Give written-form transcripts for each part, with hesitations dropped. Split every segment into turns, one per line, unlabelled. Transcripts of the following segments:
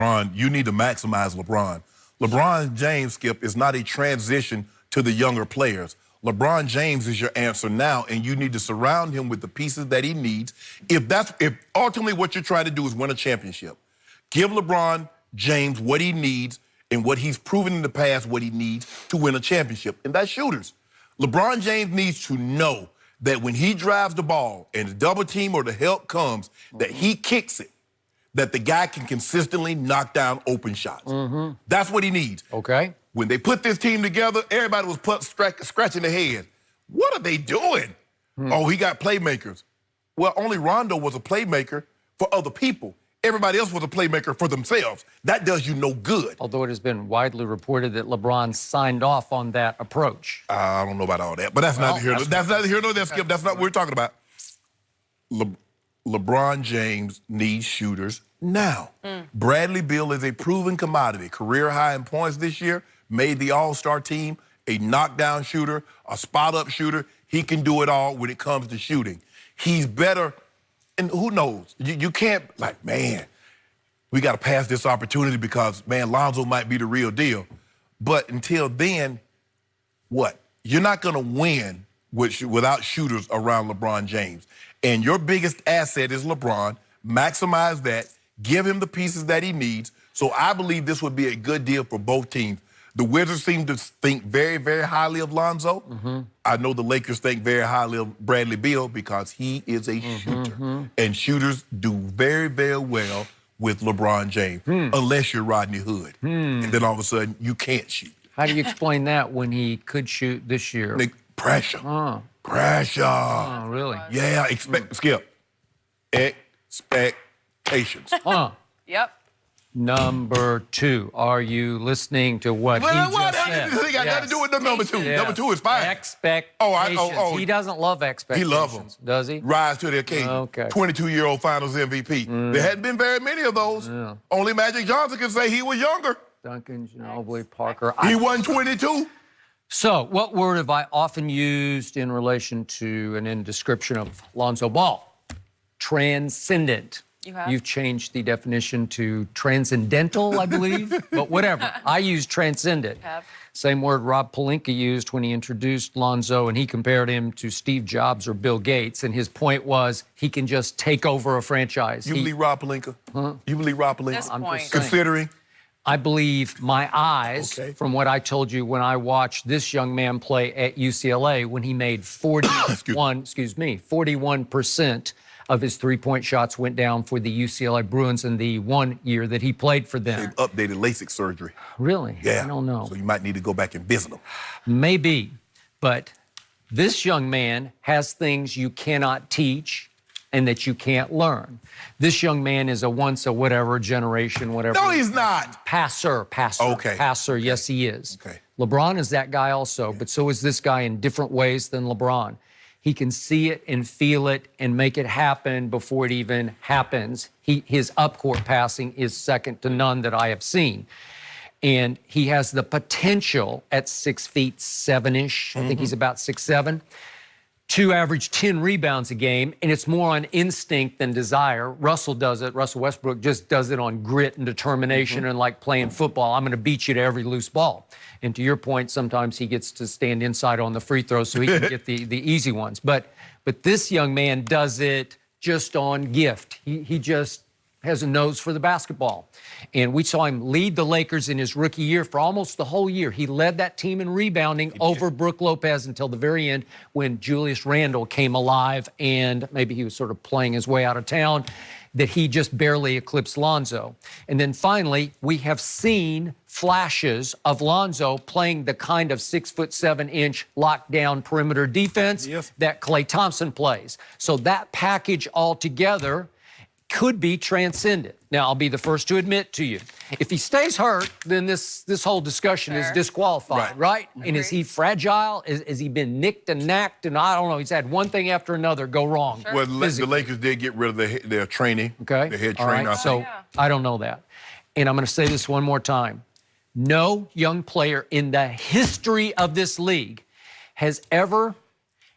LeBron, you need to maximize LeBron. LeBron James, Skip, is not a transition to the younger players. LeBron James is your answer now, and you need to surround him with the pieces that he needs. If ultimately what you're trying to do is win a championship, give LeBron James what he needs and what he's proven in the past what he needs to win a championship, and that's shooters. LeBron James needs to know that when he drives the ball and the double team or the help comes, that he kicks it, that the guy can consistently knock down open shots. That's what he needs.
Okay.
When they put this team together, everybody was scratching their head. What are they doing? Oh, he got playmakers. Well, only Rondo was a playmaker for other people. Everybody else was a playmaker for themselves. That does you no good.
Although it has been widely reported that LeBron signed off on that approach.
I don't know about all that, but that's neither here nor there, Skip. That's not what we're talking about. LeBron James needs shooters now. Bradley Beal is a proven commodity. Career high in points this year, made the All-Star team, a knockdown shooter, a spot-up shooter. He can do it all when it comes to shooting. He's better, and who knows? You can't, like, man, we got to pass this opportunity because, man, Lonzo might be the real deal. But until then, what? You're not going to win without shooters around LeBron James. And your biggest asset is LeBron. Maximize that. Give him the pieces that he needs. So I believe this would be a good deal for both teams. The Wizards seem to think very, very highly of Lonzo. I know the Lakers think very highly of Bradley Beal because he is a shooter. And shooters do very, very well with LeBron James, unless you're Rodney Hood. And then all of a sudden, you can't shoot.
How do you explain that when he could shoot this year?
Pressure. Pressure.
Oh, really?
Yeah, Skip. Expectations.
Yep.
Number 2, are you listening to what he just said?
He got nothing to do with number 2.
Yes.
Number 2 is fine.
Expectations. He doesn't love expectations.
He loves them.
Does he?
Rise to the occasion.
Okay.
22-year-old Finals MVP. There hadn't been very many of those. Only Magic Johnson can say he was younger.
Duncan, Ginobili, Parker.
He won 22.
So, what word have I often used in relation to and in description of Lonzo Ball? Transcendent.
You have?
You've changed the definition to transcendental, I believe, but whatever. I use transcendent. Same word Rob Pelinka used when he introduced Lonzo, and he compared him to Steve Jobs or Bill Gates, and his point was he can just take over a franchise.
You believe Rob Pelinka? You believe Rob Pelinka?
This point.
Considering?
I believe my eyes from what I told you when I watched this young man play at UCLA when he made 41% of his three-point shots went down for the UCLA Bruins in the 1 year that he played for them.
They've updated LASIK surgery.
Really?
Yeah.
I don't know.
So you might need to go back and visit them.
Maybe, but this young man has things you cannot teach and that you can't learn. This young man is a once a whatever generation, whatever.
No, he's not.
Passer.
Okay.
Passer, yes, he is.
Okay.
LeBron is that guy also, but so is this guy in different ways than LeBron. He can see it and feel it and make it happen before it even happens. His up-court passing is second to none that I have seen. And he has the potential at 6'7" I think he's about 6'7", to average 10 rebounds a game, and it's more on instinct than desire. Russell does it. Russell Westbrook just does it on grit and determination and like playing football. I'm going to beat you to every loose ball. And to your point, sometimes he gets to stand inside on the free throws so he can get the easy ones. But this young man does it just on gift. He just has a nose for the basketball. And we saw him lead the Lakers in his rookie year for almost the whole year. He led that team in rebounding over Brook Lopez until the very end when Julius Randle came alive and maybe he was sort of playing his way out of town, that he just barely eclipsed Lonzo. And then finally, we have seen flashes of Lonzo playing the kind of 6'7" lockdown perimeter defense that Klay Thompson plays. So that package altogether could be transcendent. Now, I'll be the first to admit to you, if he stays hurt, then this whole discussion is disqualified, right? And is he fragile? Has he been nicked and knacked? And I don't know, he's had one thing after another go wrong.
Well, the Lakers did get rid of their trainee, their head trainer.
Right. So I don't know that. And I'm going to say this one more time. No young player in the history of this league has ever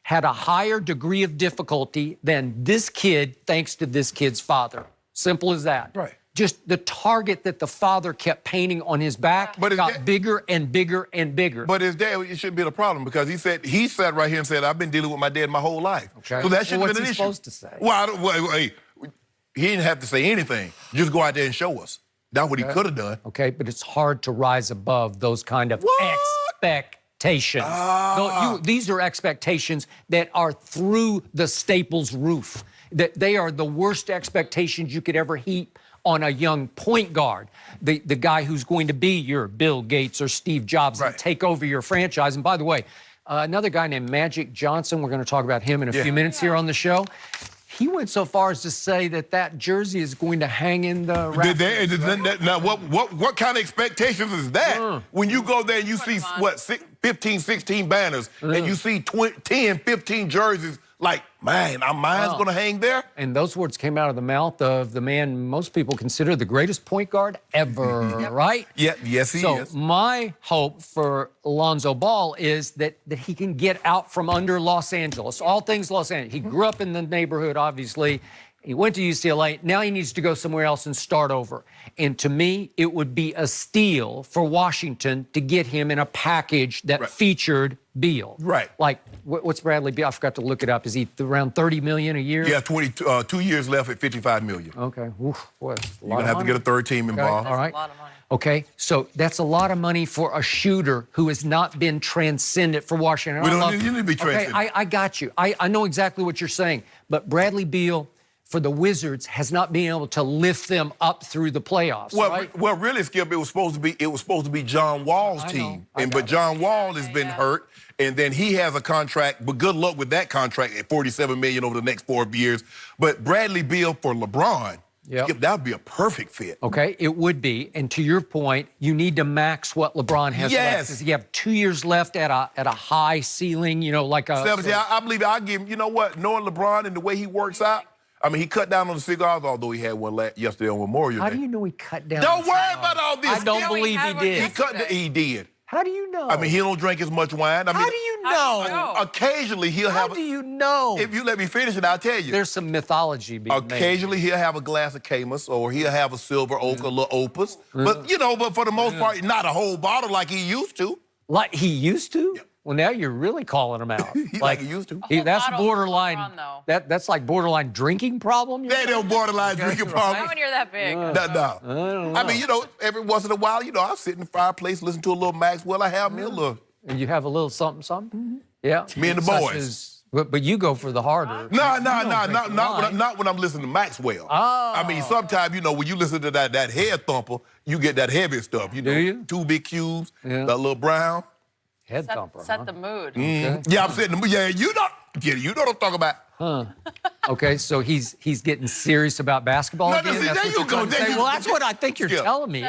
had a higher degree of difficulty than this kid, thanks to this kid's father. Simple as that.
Right.
just the target that the father kept painting on his back got bigger and bigger and bigger.
But his dad, it shouldn't be a problem because he sat right here and said, I've been dealing with my dad my whole life.
Okay.
So that shouldn't
what's
have been an
he
issue.
supposed to say?
Well, hey, he didn't have to say anything. Just go out there and show us. That's what he could have done.
Okay, but it's hard to rise above those kind of expectations. These are expectations that are through the Staples roof. That they are the worst expectations you could ever heap on a young point guard, the guy who's going to be your Bill Gates or Steve Jobs and take over your franchise. And by the way, another guy named Magic Johnson, we're going to talk about him in a few minutes here on the show. He went so far as to say that jersey is going to hang in the rafters.
Now, what kind of expectations is that? When you go there and you see, 15, 16 banners, and you see 10, 15 jerseys, like, man, our mind's going to hang there?
And those words came out of the mouth of the man most people consider the greatest point guard ever, right?
Yeah, yes, he is.
So my hope for Lonzo Ball is that he can get out from under Los Angeles, all things Los Angeles. He grew up in the neighborhood, obviously. He went to UCLA. Now he needs to go somewhere else and start over. And to me, it would be a steal for Washington to get him in a package that featured Beal.
Right.
Like, what's Bradley Beal? I forgot to look it up. Is he around $30 million a year?
Yeah, 2 years left at $55 million.
Okay. Oof, boy, that's a lot
You're going to have to get a third team involved.
All right.
That's a lot of money.
Okay, so that's a lot of money for a shooter who has not been transcendent for Washington.
We don't need to be transcendent.
Okay, I got you. I know exactly what you're saying. But Bradley Beal, for the Wizards, has not been able to lift them up through the playoffs.
Well, really, Skip, it was supposed to be John Wall's team, but John Wall has been hurt, and then he has a contract. But good luck with that contract at $47 million over the next 4 years. But Bradley Beal for LeBron, Skip, that would be a perfect fit.
Okay, it would be. And to your point, you need to max what LeBron has left. Does he have 2 years left at a high ceiling? You know, like a
70. I believe I'll give him. You know what? Knowing LeBron and the way he works out. I mean, he cut down on the cigars, although he had one yesterday on Memorial Day.
How do you know he cut down?
Don't worry about all this.
I don't believe he did.
He did.
How do you know?
I mean, he don't drink as much wine.
How do you know?
Occasionally, he'll have.
How do you know?
If you let me finish it, I'll tell you.
There's some mythology being made.
Occasionally, he'll have a glass of Camus, or he'll have a silver oak, a little opus. But, but for the most part, not a whole bottle like he used to.
Like he used to? Yeah. Well, now you're really calling him out.
like he used to.
That's borderline. That's like borderline drinking problem.
They don't borderline drinking problem.
Not when you're that big.
No. I mean, every once in a while, I sit in the fireplace, listen to a little Maxwell. I have me a little.
And you have a little something, something. Yeah.
Me and the boys.
But you go for the harder.
Not when I'm listening to Maxwell. I mean, sometimes, when you listen to that head thumper, you get that heavy stuff. Do
you?
2 big cubes, that little brown.
Head thumper.
Set the mood.
Okay.
Yeah, I'm setting the mood. Yeah, you know what I'm talking about.
Okay, so he's getting serious about basketball again?
There you go.
Well, that's what I think you're telling me.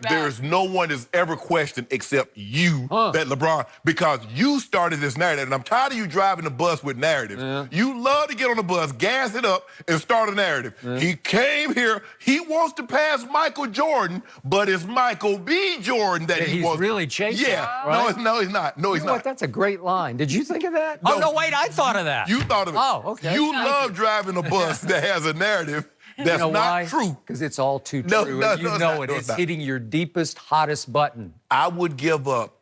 There's no one that's ever questioned except you that LeBron, because you started this narrative, and I'm tired of you driving the bus with narratives.
Yeah.
You love to get on the bus, gas it up, and start a narrative. Yeah. He came here, he wants to pass Michael Jordan, but it's Michael B. Jordan that he wants.
He's really chasing.
Yeah.
Right?
No, he's not. No, he's
You know
not.
what? That's a great line. Did you think of that? No. Oh, no, wait, I thought of that.
You thought of it.
Oh, okay.
You love driving a bus that has a narrative that's not true.
Because it's all too true. And you know it. It's hitting your deepest, hottest button.
I would give up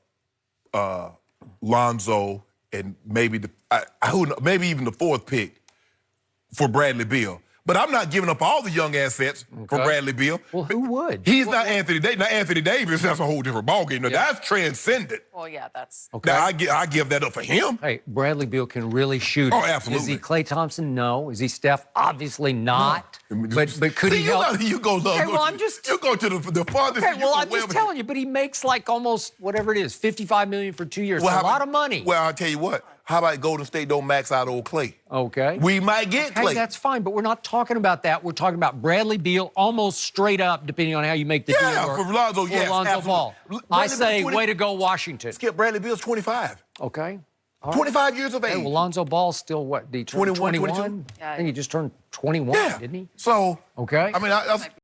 Lonzo and maybe maybe even the 4th pick for Bradley Beal. But I'm not giving up all the young assets for Bradley Beal.
Well, who would?
He's not Anthony Davis. Now, Anthony Davis, that's a whole different ballgame. Now, that's transcendent.
Well, yeah, that's...
Okay.
Now, I give that up for him.
Hey, Bradley Beal can really shoot.
Oh, absolutely.
Is he Klay Thompson? No. Is he Steph? Obviously not. But could he help?
You go to the farthest.
Okay, well, I'm just telling you, but he makes like almost whatever it is, $55 million for 2 years.
Well,
a lot of money.
Well, I'll tell you what. How about Golden State don't max out old Klay?
Okay.
We might get Klay.
That's fine, but we're not talking about that. We're talking about Bradley Beal almost straight up, depending on how you make the deal work.
For Lonzo, yes,
Lonzo Ball. I say, way to go, Washington.
Skip, Bradley Beal's 25.
Okay.
25 years of age.
Hey, well, Lonzo Ball's still what? 21?
22?
I think he just turned 21, didn't he?
So,
okay.
I mean,